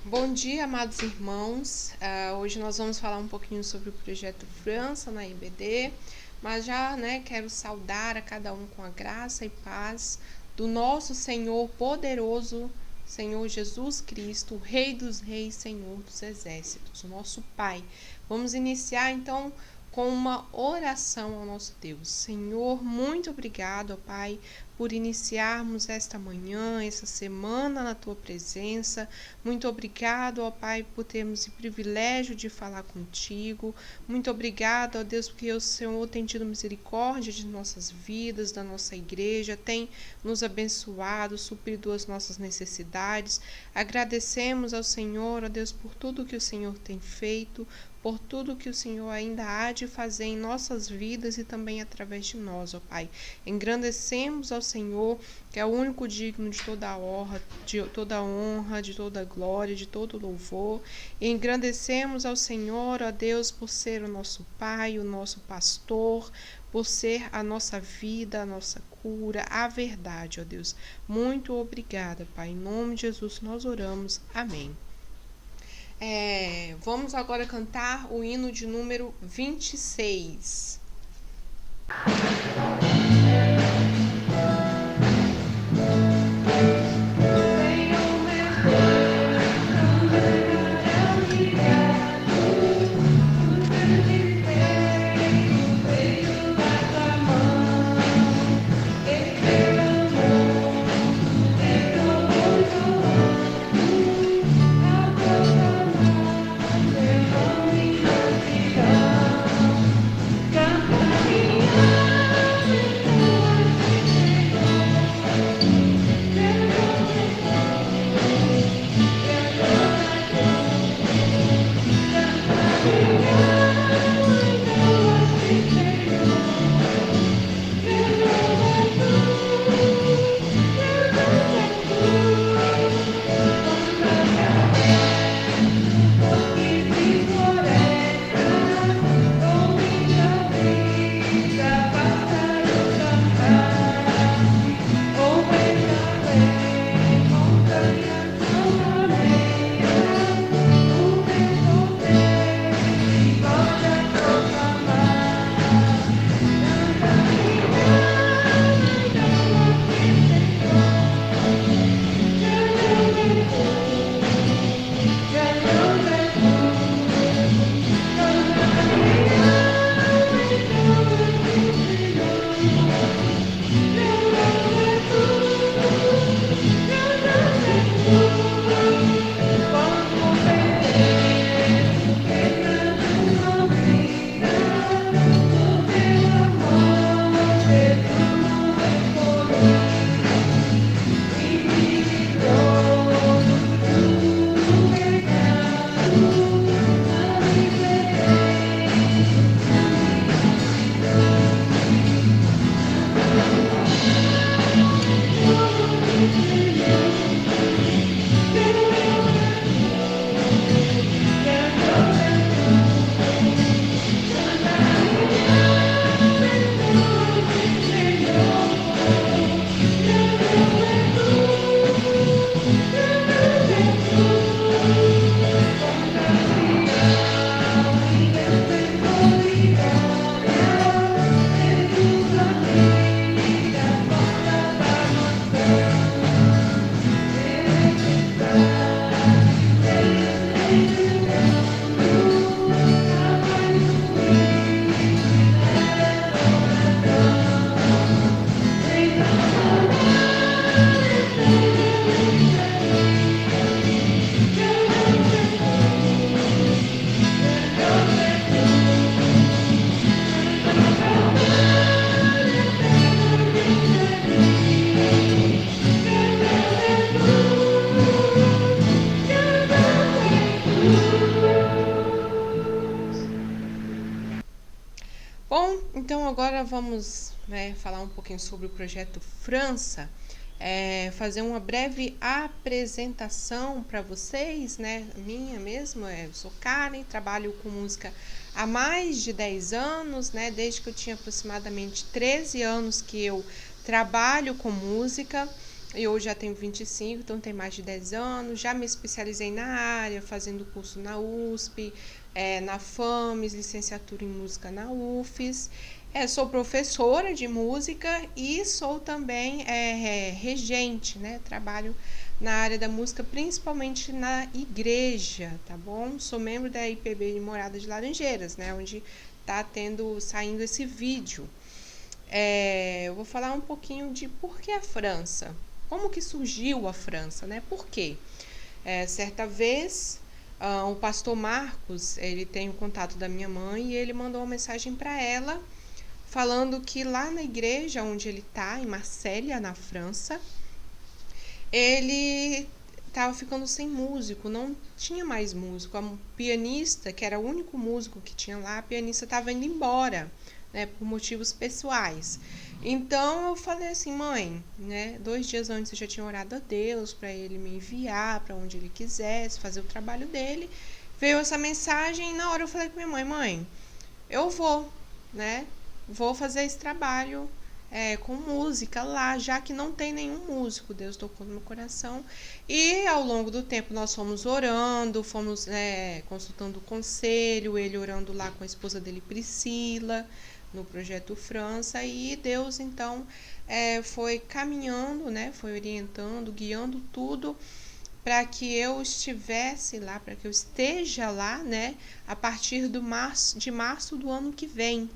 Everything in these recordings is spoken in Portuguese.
Bom dia, amados irmãos. Hoje nós vamos falar um pouquinho sobre o projeto França na IBD, mas já quero saudar a cada um com a graça e paz do nosso Senhor poderoso, Senhor Jesus Cristo, Rei dos Reis, Senhor dos Exércitos, o nosso Pai. Vamos iniciar então com uma oração ao nosso Deus. Senhor, muito obrigado, ó Pai, por iniciarmos esta manhã, essa semana na Tua presença. Muito obrigado, ó Pai, por termos o privilégio de falar contigo. Muito obrigado, ó Deus, porque o Senhor tem tido misericórdia de nossas vidas, da nossa igreja, tem nos abençoado, suprido as nossas necessidades. Agradecemos ao Senhor, ó Deus, por tudo que o Senhor tem feito, por tudo que o Senhor ainda há de fazer em nossas vidas e também através de nós, ó Pai. Engrandecemos ao Senhor, que é o único digno de toda a honra, de toda a glória, de todo louvor. E engrandecemos ao Senhor, ó Deus, por ser o nosso Pai, o nosso pastor, por ser a nossa vida, a nossa cura, a verdade, ó Deus. Muito obrigada, Pai. Em nome de Jesus nós oramos. Amém. Vamos agora cantar o hino de número 26. Bom, então agora vamos falar um pouquinho sobre o projeto França, fazer uma breve apresentação para vocês, minha mesmo, eu sou Karen, trabalho com música há mais de 10 anos, desde que eu tinha aproximadamente 13 anos que eu trabalho com música. e hoje já tenho 25, então tem mais de 10 anos. Já me especializei na área, fazendo curso na USP, na FAMES, licenciatura em música na UFES. Sou professora de música e sou também regente, né? Trabalho na área da música, principalmente na igreja, tá bom? Sou membro da IPB de Morada de Laranjeiras, né? Onde tá saindo esse vídeo. Eu vou falar um pouquinho de por que a França. Como que surgiu a França, né? Por quê? Certa vez, o pastor Marcos, ele tem o contato da minha mãe e ele mandou uma mensagem para ela falando que lá na igreja onde ele está, em Marselha, na França, ele estava ficando sem músico, não tinha mais músico. A pianista, que era o único músico que tinha lá, a pianista estava indo embora, né, por motivos pessoais. Então eu falei assim, mãe, né, 2 dias antes eu já tinha orado a Deus para ele me enviar para onde ele quisesse, fazer o trabalho dele. Veio essa mensagem e na hora eu falei com minha mãe, mãe, eu vou, né, vou fazer esse trabalho com música lá, já que não tem nenhum músico. Deus tocou no meu coração. E ao longo do tempo nós fomos orando, fomos consultando o conselho, ele orando lá com a esposa dele, Priscila, no Projeto França. E Deus, então, foi caminhando, né, foi orientando, guiando tudo para que eu estivesse lá, para que eu esteja lá, né, a partir de março do ano que vem.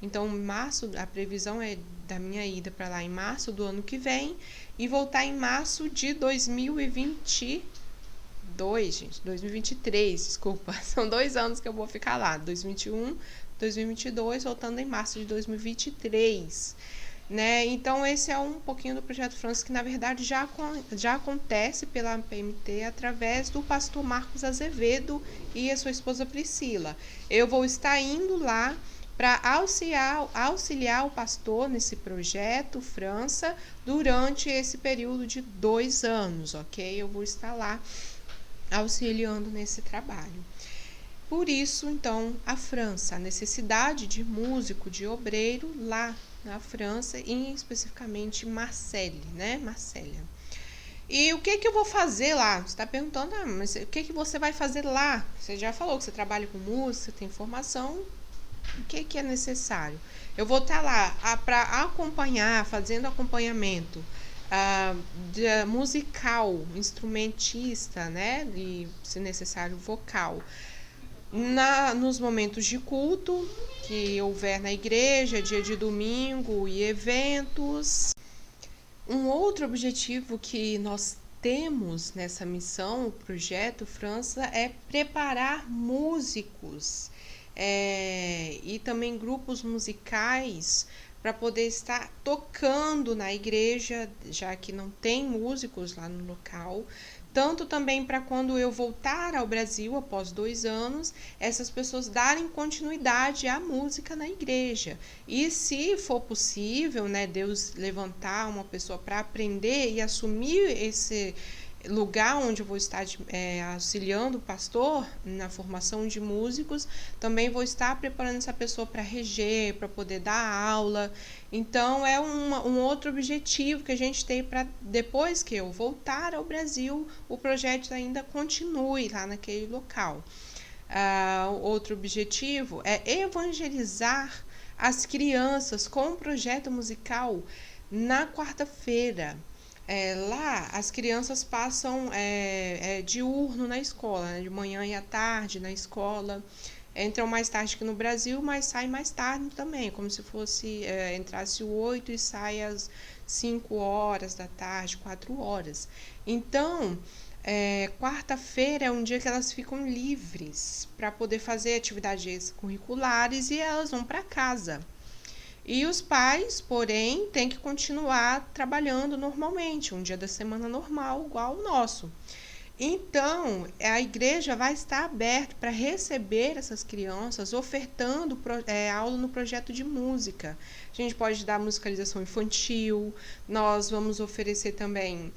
Então, março, a previsão é da minha ida para lá em março do ano que vem e voltar em março de 2022, gente, 2023, desculpa. São 2 anos que eu vou ficar lá, 2021, 2022, voltando em março de 2023. Né? Então, esse é um pouquinho do Projeto França, que na verdade já acontece pela PMT através do pastor Marcos Azevedo e a sua esposa Priscila. Eu vou estar indo lá para auxiliar o pastor nesse projeto França durante esse período de 2 anos, ok? Eu vou estar lá auxiliando nesse trabalho. Por isso, então, a França, a necessidade de músico, de obreiro lá na França, e especificamente Marseille, né? Marselha. E o que eu vou fazer lá? Você está perguntando, mas o que você vai fazer lá? Você já falou que você trabalha com música, tem formação. O que é necessário? Eu vou estar lá para acompanhar, fazendo acompanhamento musical, instrumentista, né? E, se necessário, vocal. Nos momentos de culto que houver na igreja, dia de domingo e eventos. Um outro objetivo que nós temos nessa missão, o Projeto França, é preparar músicos e também grupos musicais para poder estar tocando na igreja, já que não tem músicos lá no local. Tanto também para quando eu voltar ao Brasil após 2 anos, essas pessoas darem continuidade à música na igreja. E se for possível, né, Deus levantar uma pessoa para aprender e assumir esse lugar onde eu vou estar auxiliando o pastor na formação de músicos, também vou estar preparando essa pessoa para reger, para poder dar aula. Então é um outro objetivo que a gente tem para depois que eu voltar ao Brasil, o projeto ainda continue lá naquele local. Outro objetivo é evangelizar as crianças com um projeto musical na quarta-feira. Lá as crianças passam diurno na escola, né? De manhã e à tarde na escola. Entram mais tarde que no Brasil, mas saem mais tarde também, como se fosse entrasse 8 e sai às 5 horas da tarde, 4 horas. Então, quarta-feira é um dia que elas ficam livres para poder fazer atividades curriculares e elas vão para casa. E os pais, porém, têm que continuar trabalhando normalmente, um dia da semana normal, igual o nosso. Então, a igreja vai estar aberta para receber essas crianças, ofertando aula no projeto de música. A gente pode dar musicalização infantil, nós vamos oferecer também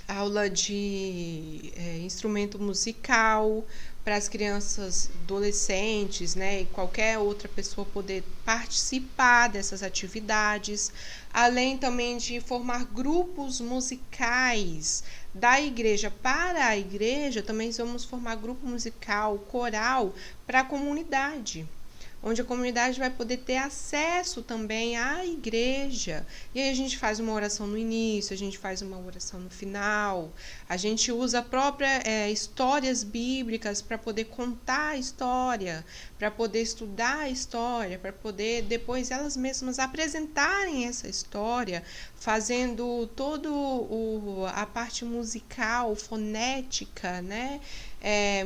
aula de instrumento musical para as crianças, adolescentes, né, e qualquer outra pessoa poder participar dessas atividades, além também de formar grupos musicais da igreja para a igreja. Também vamos formar grupo musical, coral para a comunidade, onde a comunidade vai poder ter acesso também à igreja. E aí a gente faz uma oração no início, a gente faz uma oração no final, a gente usa a própria histórias bíblicas para poder contar a história, para poder estudar a história, para poder depois elas mesmas apresentarem essa história, fazendo todo a parte musical, fonética, né?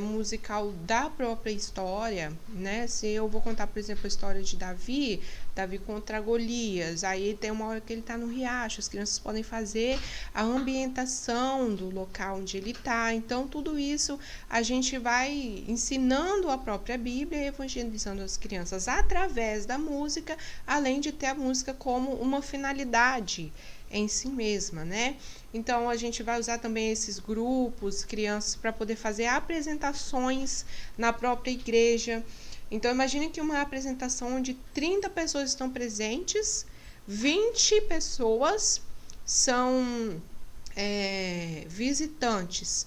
Musical da própria história, né? Se eu vou contar, por exemplo, a história de Davi contra Golias, aí tem uma hora que ele está no riacho, as crianças podem fazer a ambientação do local onde ele está. Então, tudo isso a gente vai ensinando a própria Bíblia e evangelizando as crianças através da música, além de ter a música como uma finalidade em si mesma, né? Então a gente vai usar também esses grupos, crianças, para poder fazer apresentações na própria igreja. Então imagine que uma apresentação onde 30 pessoas estão presentes, 20 pessoas são visitantes.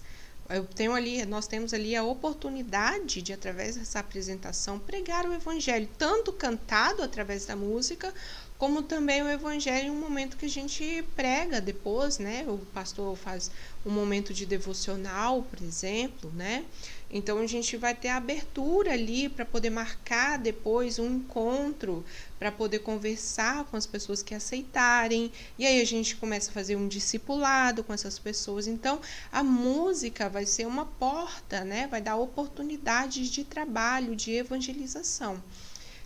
Nós temos ali a oportunidade de, através dessa apresentação, pregar o evangelho, tanto cantado através da música, como também o evangelho em um momento que a gente prega depois, né? O pastor faz um momento de devocional, por exemplo, né? Então a gente vai ter a abertura ali para poder marcar depois um encontro, para poder conversar com as pessoas que aceitarem, e aí a gente começa a fazer um discipulado com essas pessoas. Então a música vai ser uma porta, né? Vai dar oportunidades de trabalho, de evangelização.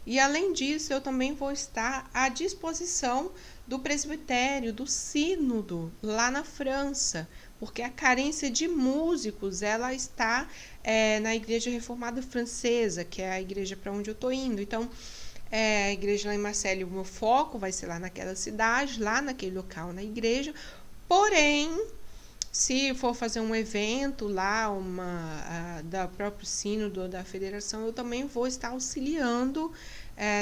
E além disso, eu também vou estar à disposição do presbitério, do sínodo, lá na França, porque a carência de músicos ela está na Igreja Reformada Francesa, que é a igreja para onde eu estou indo. Então, a igreja lá em Marseille, o meu foco vai ser lá naquela cidade, lá naquele local, na igreja. Porém, se for fazer um evento lá, da próprio sínodo da federação, eu também vou estar auxiliando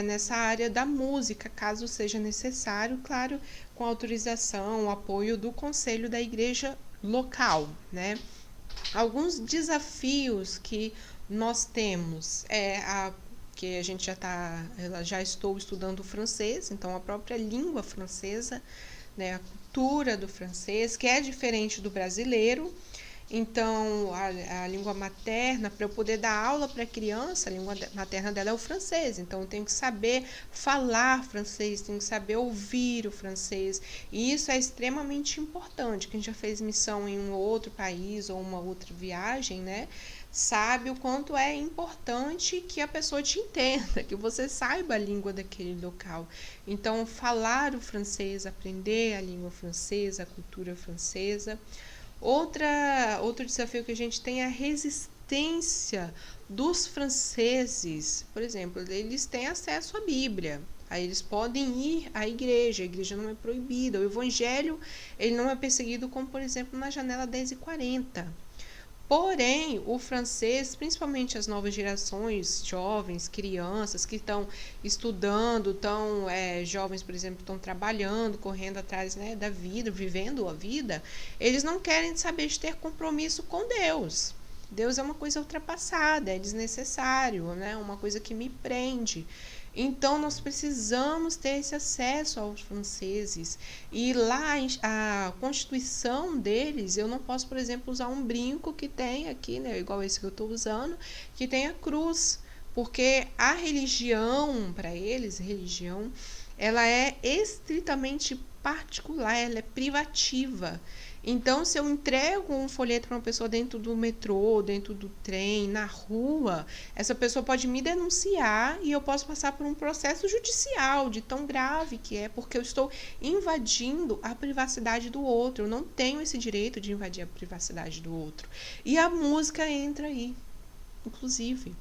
nessa área da música, caso seja necessário, claro, com autorização, o apoio do conselho da igreja local, né? Alguns desafios que nós temos que a gente já estou estudando francês, então a própria língua francesa, né, a cultura do francês, que é diferente do brasileiro. Então, a língua materna, para eu poder dar aula para a criança, a língua materna dela é o francês. Então, eu tenho que saber falar francês, tenho que saber ouvir o francês. E isso é extremamente importante. Quem já fez missão em um outro país ou uma outra viagem, né, sabe o quanto é importante que a pessoa te entenda, que você saiba a língua daquele local. Então, falar o francês, aprender a língua francesa, a cultura francesa. Outro desafio que a gente tem é a resistência dos franceses. Por exemplo, eles têm acesso à Bíblia. Aí eles podem ir à igreja, a igreja não é proibida. O evangelho ele não é perseguido como, por exemplo, na janela 10h40. Porém, o francês, principalmente as novas gerações, jovens, crianças que estão estudando, jovens, por exemplo, estão trabalhando, correndo atrás, né, da vida, vivendo a vida, eles não querem saber de ter compromisso com Deus. Deus é uma coisa ultrapassada, é desnecessário, né, uma coisa que me prende. Então, nós precisamos ter esse acesso aos franceses. E lá, a constituição deles, eu não posso, por exemplo, usar um brinco que tem aqui, né, igual esse que eu estou usando, que tem a cruz. Porque a religião, para eles, ela é estritamente particular, ela é privativa. Então, se eu entrego um folheto para uma pessoa dentro do metrô, dentro do trem, na rua, essa pessoa pode me denunciar e eu posso passar por um processo judicial de tão grave que é, porque eu estou invadindo a privacidade do outro. Eu não tenho esse direito de invadir a privacidade do outro. E a música entra aí, inclusive,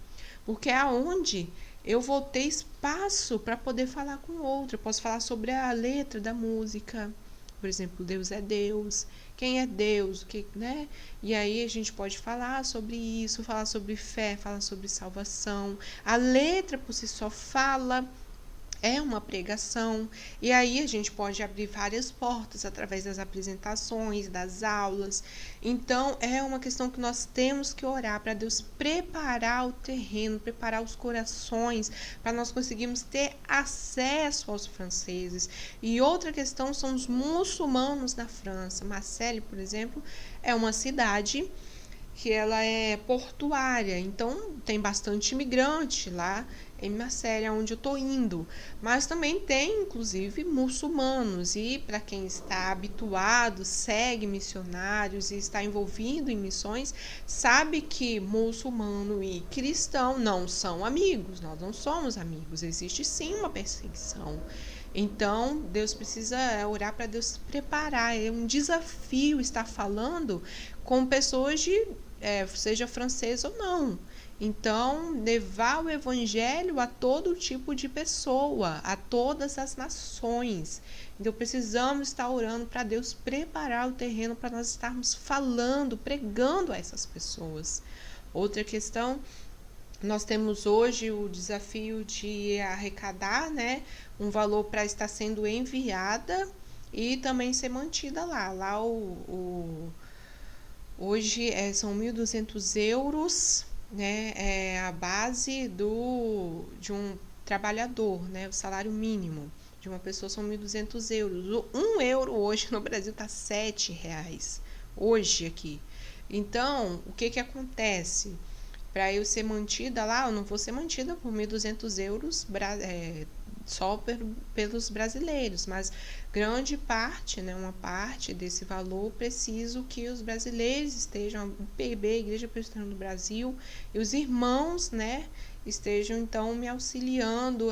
porque é onde eu vou ter espaço para poder falar com o outro. Eu posso falar sobre a letra da música, por exemplo, Deus é Deus, quem é Deus, o que, né? E aí a gente pode falar sobre isso, falar sobre fé, falar sobre salvação. A letra por si só fala, é uma pregação, e aí a gente pode abrir várias portas através das apresentações, das aulas. Então, é uma questão que nós temos que orar para Deus preparar o terreno, preparar os corações, para nós conseguirmos ter acesso aos franceses. E outra questão são os muçulmanos na França. Marseille, por exemplo, é uma cidade que ela é portuária, então tem bastante imigrante lá em Marseille, onde eu estou indo, mas também tem, inclusive, muçulmanos, e para quem está habituado, segue missionários e está envolvido em missões, sabe que muçulmano e cristão não são amigos, nós não somos amigos, existe sim uma perseguição. Então, Deus precisa orar para Deus preparar. É um desafio estar falando com pessoas de, seja francês ou não. Então, levar o evangelho a todo tipo de pessoa, a todas as nações. Então, precisamos estar orando para Deus preparar o terreno para nós estarmos falando, pregando a essas pessoas. Outra questão, nós temos hoje o desafio de arrecadar, né, um valor para estar sendo enviada e também ser mantida lá. Lá hoje são 1.200 euros, né, é a base de um trabalhador, né, o salário mínimo de uma pessoa são 1.200 euros. Um euro hoje no Brasil está R$7, hoje aqui. Então, o que acontece? Para eu ser mantida lá, eu não vou ser mantida por 1.200 euros só pelos brasileiros, mas grande parte, né, uma parte desse valor, preciso que os brasileiros estejam, o PIB, Igreja Presbiteriana do Brasil, e os irmãos, né, estejam então me auxiliando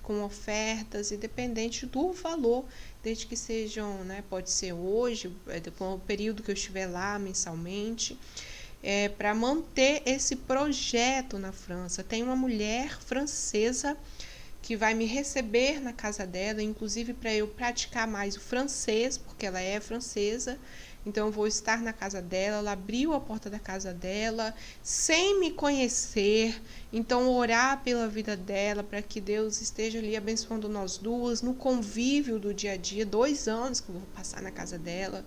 com ofertas, independente do valor, desde que sejam, né, pode ser hoje, com o período que eu estiver lá mensalmente, para manter esse projeto na França. Tem uma mulher francesa que vai me receber na casa dela, inclusive para eu praticar mais o francês, porque ela é francesa. Então, eu vou estar na casa dela. Ela abriu a porta da casa dela sem me conhecer. Então, orar pela vida dela, para que Deus esteja ali abençoando nós duas, no convívio do dia a dia. 2 anos que eu vou passar na casa dela.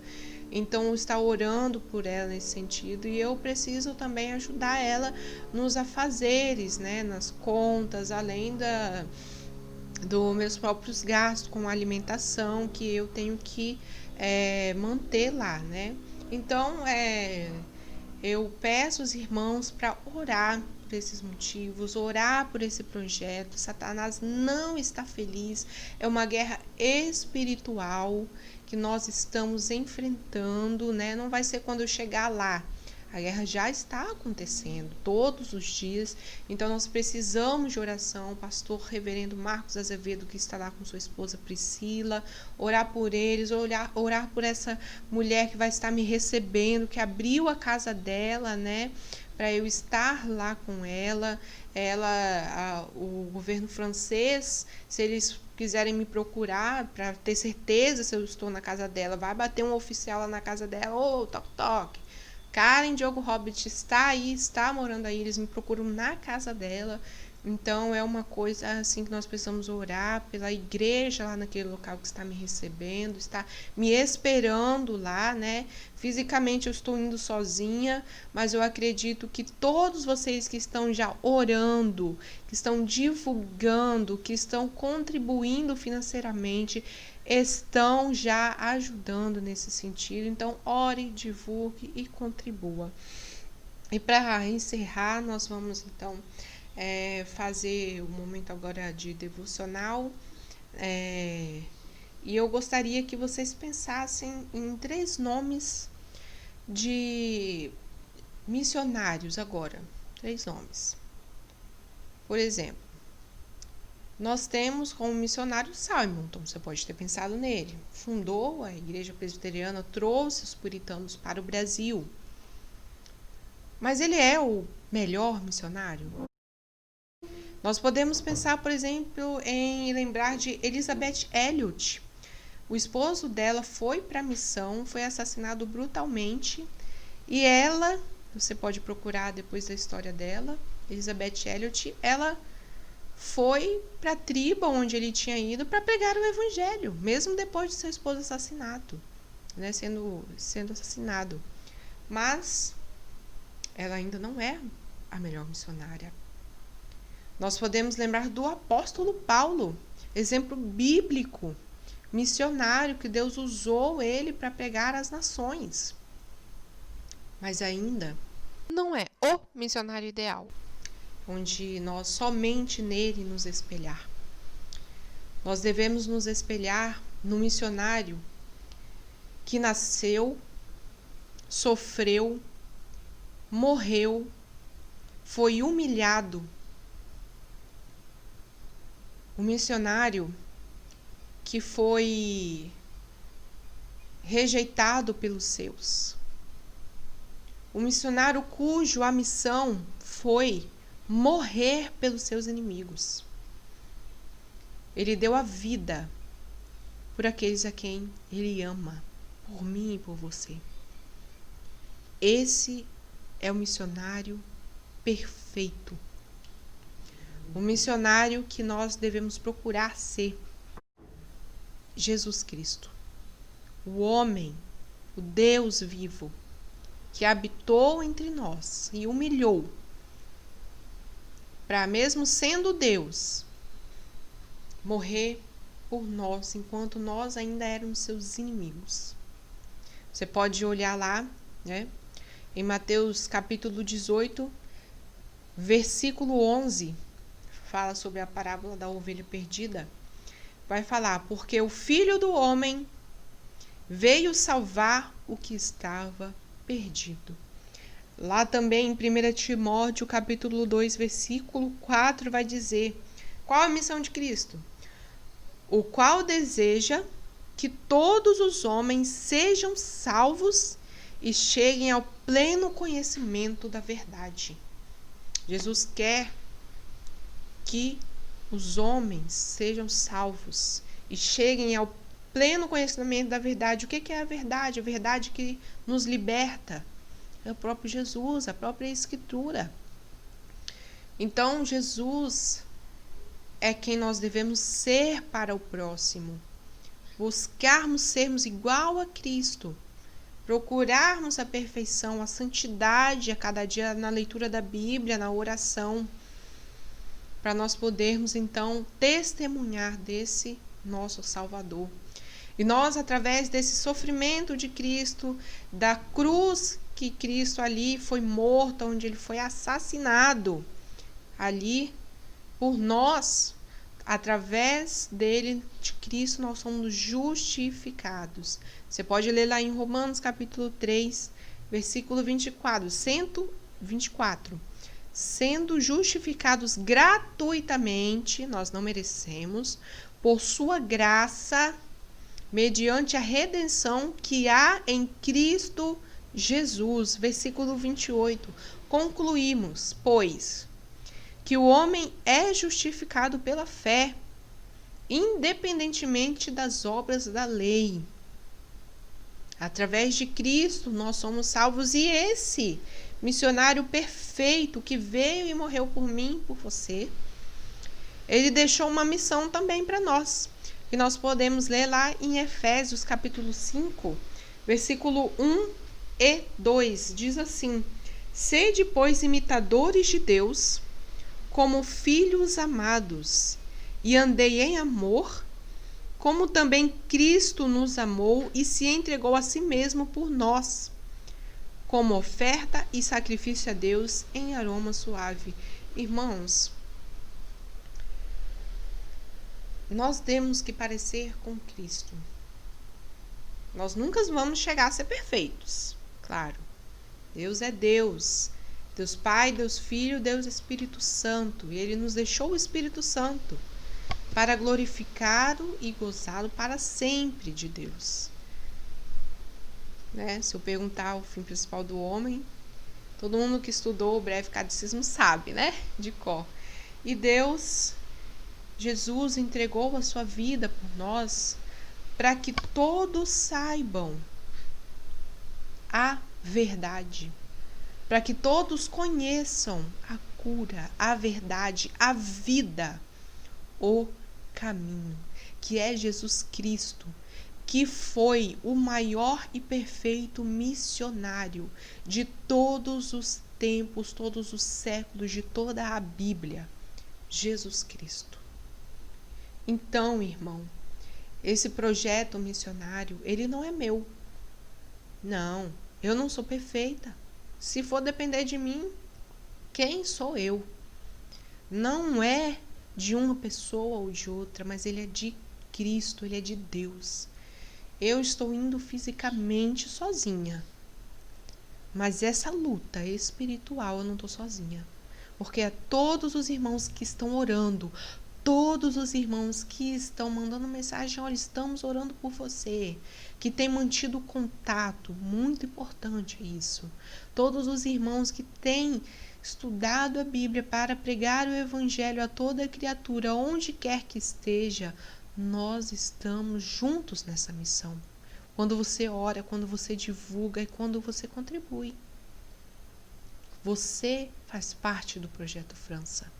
Então, está orando por ela nesse sentido, e eu preciso também ajudar ela nos afazeres, né, nas contas, além dos meus próprios gastos com alimentação que eu tenho que manter lá, né? Então, eu peço aos irmãos para orar por esses motivos, orar por esse projeto. Satanás não está feliz, é uma guerra espiritual que nós estamos enfrentando, né? Não vai ser quando eu chegar lá. A guerra já está acontecendo todos os dias, então nós precisamos de oração. O pastor reverendo Marcos Azevedo, que está lá com sua esposa Priscila, orar por eles, orar por essa mulher que vai estar me recebendo, que abriu a casa dela, né, para eu estar lá com ela. O governo francês, se eles quiserem me procurar para ter certeza se eu estou na casa dela, vai bater um oficial lá na casa dela, toque, toque. Karen Diogo Hobbit está aí, está morando aí, eles me procuram na casa dela. Então, é uma coisa assim que nós precisamos orar pela igreja lá naquele local que está me recebendo, está me esperando lá, né? Fisicamente eu estou indo sozinha, mas eu acredito que todos vocês que estão já orando, que estão divulgando, que estão contribuindo financeiramente, estão já ajudando nesse sentido. Então, ore, divulgue e contribua. E para encerrar, nós vamos então fazer o momento agora de devocional. E eu gostaria que vocês pensassem em 3 nomes de missionários agora. 3 nomes. Por exemplo, nós temos como missionário Simonton, você pode ter pensado nele. Fundou a Igreja Presbiteriana, trouxe os puritanos para o Brasil. Mas ele é o melhor missionário? Nós podemos pensar, por exemplo, em lembrar de Elisabeth Elliot. O esposo dela foi para a missão, foi assassinado brutalmente, e ela, você pode procurar depois da história dela, Elizabeth Elliot, ela foi para a tribo onde ele tinha ido para pregar o evangelho, mesmo depois de seu esposo assassinado, né, sendo assassinado. Mas ela ainda não é a melhor missionária. Nós podemos lembrar do apóstolo Paulo, exemplo bíblico, missionário, que Deus usou ele para pregar às nações. Mas ainda não é o missionário ideal, onde nós somente nele nos espelhar. Nós devemos nos espelhar no missionário que nasceu, sofreu, morreu, foi humilhado. O missionário que foi rejeitado pelos seus. O missionário cujo a missão foi morrer pelos seus inimigos. Ele deu a vida por aqueles a quem ele ama, por mim e por você. Esse é o missionário perfeito. O missionário que nós devemos procurar ser. Jesus Cristo, o homem, o Deus vivo, que habitou entre nós e humilhou, para mesmo sendo Deus, morrer por nós, enquanto nós ainda éramos seus inimigos. Você pode olhar lá, né, em Mateus capítulo 18, versículo 11, fala sobre a parábola da ovelha perdida. Vai falar, porque o Filho do Homem veio salvar o que estava perdido. Lá também em 1 Timóteo, capítulo 2, versículo 4, vai dizer, qual a missão de Cristo? O qual deseja que todos os homens sejam salvos e cheguem ao pleno conhecimento da verdade. Jesus quer que os homens sejam salvos e cheguem ao pleno conhecimento da verdade. O que é a verdade? A verdade que nos liberta é o próprio Jesus, a própria Escritura. Então, Jesus é quem nós devemos ser para o próximo. Buscarmos sermos igual a Cristo. Procurarmos a perfeição, a santidade a cada dia na leitura da Bíblia, na oração, para nós podermos, então, testemunhar desse nosso Salvador. E nós, através desse sofrimento de Cristo, da cruz que Cristo ali foi morto, onde ele foi assassinado, ali por nós, através dele, de Cristo, nós somos justificados. Você pode ler lá em Romanos capítulo 3, versículo 24, 124. Sendo justificados gratuitamente, nós não merecemos, por sua graça, mediante a redenção que há em Cristo Jesus. Versículo 28. Concluímos, pois, que o homem é justificado pela fé, independentemente das obras da lei. Através de Cristo nós somos salvos, e esse missionário perfeito que veio e morreu por mim e por você, ele deixou uma missão também para nós, que nós podemos ler lá em Efésios capítulo 5, versículo 1 e 2, diz assim, sede, pois, imitadores de Deus, como filhos amados, e andei em amor, como também Cristo nos amou e se entregou a si mesmo por nós, como oferta e sacrifício a Deus em aroma suave. Irmãos, nós temos que parecer com Cristo. Nós nunca vamos chegar a ser perfeitos, claro. Deus é Deus. Deus Pai, Deus Filho, Deus Espírito Santo. E Ele nos deixou o Espírito Santo para glorificá-lo e gozá-lo para sempre de Deus. Né? Se eu perguntar o fim principal do homem, todo mundo que estudou o breve catecismo sabe, né? De cor. E Deus, Jesus, entregou a sua vida por nós para que todos saibam a verdade, para que todos conheçam a cura, a verdade, a vida, o caminho, que é Jesus Cristo, que foi o maior e perfeito missionário de todos os tempos, todos os séculos, de toda a Bíblia, Jesus Cristo. Então, irmão, esse projeto missionário, ele não é meu. Não, eu não sou perfeita. Se for depender de mim, quem sou eu? Não é de uma pessoa ou de outra, mas ele é de Cristo, ele é de Deus. Eu estou indo fisicamente sozinha, mas essa luta espiritual eu não estou sozinha, porque é todos os irmãos que estão orando, todos os irmãos que estão mandando mensagem, olha, estamos orando por você, que tem mantido contato, muito importante isso. Todos os irmãos que têm estudado a Bíblia para pregar o Evangelho a toda criatura, onde quer que esteja, nós estamos juntos nessa missão. Quando você ora, quando você divulga e quando você contribui. Você faz parte do Projeto França.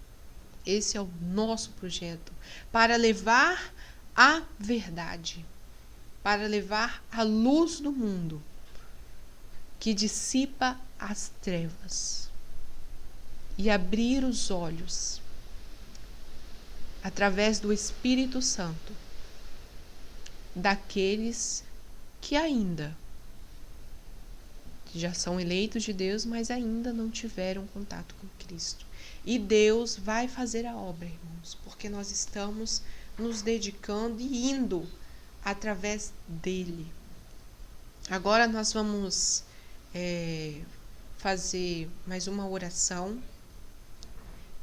Esse é o nosso projeto, para levar a verdade, para levar a luz do mundo, que dissipa as trevas, e abrir os olhos, através do Espírito Santo, daqueles que ainda já são eleitos de Deus, mas ainda não tiveram contato com Cristo. E Deus vai fazer a obra, irmãos, porque nós estamos nos dedicando e indo através dele. Agora nós vamos fazer mais uma oração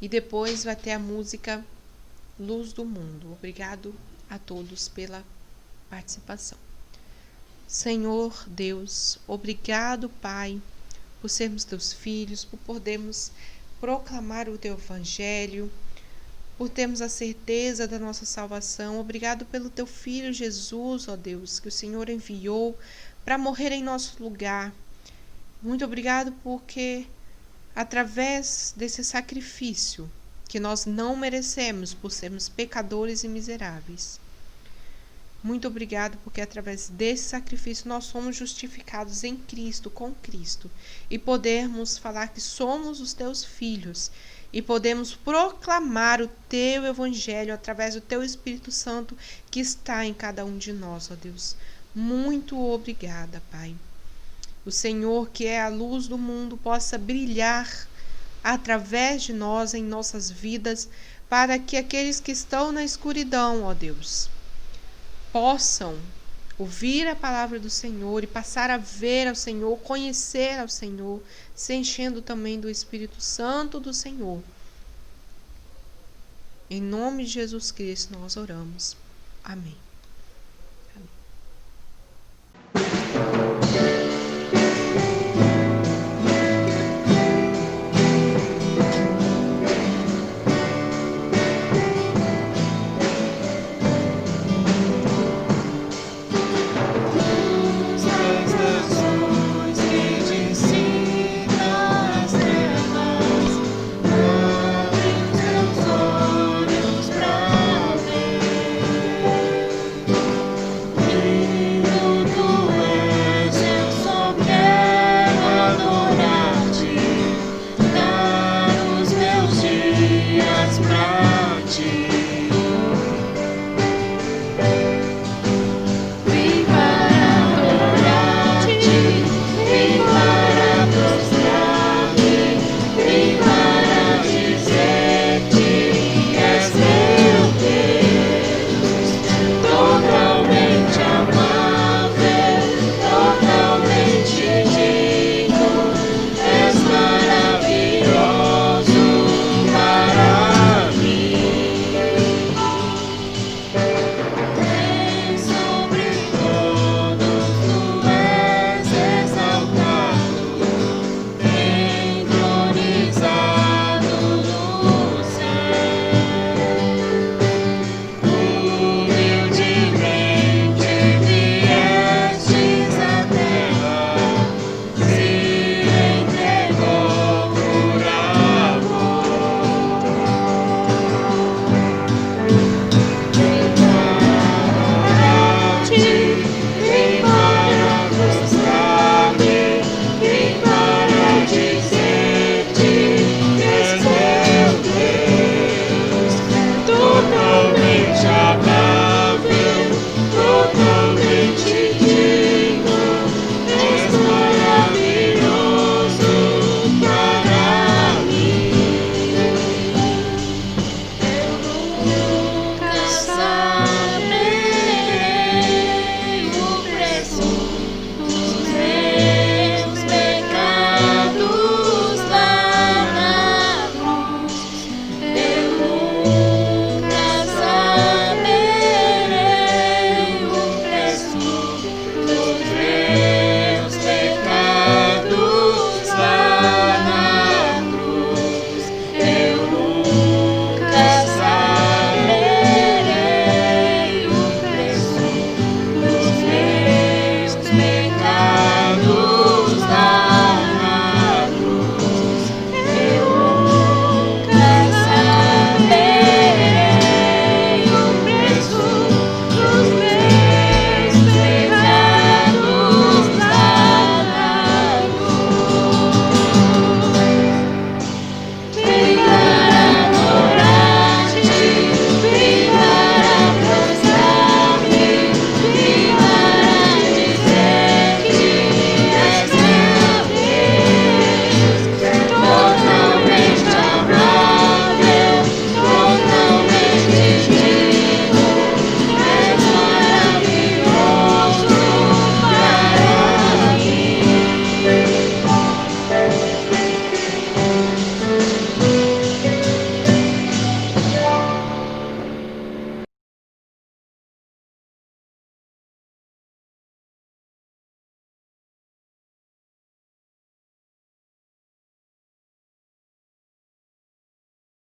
e depois vai ter a música Luz do Mundo. Obrigado a todos pela participação. Senhor Deus, obrigado, Pai, por sermos teus filhos, por podermos proclamar o teu Evangelho, por termos a certeza da nossa salvação. Obrigado pelo teu Filho Jesus, ó Deus, que o Senhor enviou para morrer em nosso lugar. Muito obrigado porque, através desse sacrifício, que nós não merecemos por sermos pecadores e miseráveis, muito obrigado porque através desse sacrifício nós somos justificados em Cristo, com Cristo, e podemos falar que somos os teus filhos e podemos proclamar o teu Evangelho através do teu Espírito Santo que está em cada um de nós, ó Deus. Muito obrigada, Pai. O Senhor, que é a luz do mundo, possa brilhar através de nós em nossas vidas, para que aqueles que estão na escuridão, ó Deus, possam ouvir a palavra do Senhor e passar a ver ao Senhor, conhecer ao Senhor, se enchendo também do Espírito Santo do Senhor. Em nome de Jesus Cristo nós oramos. Amém.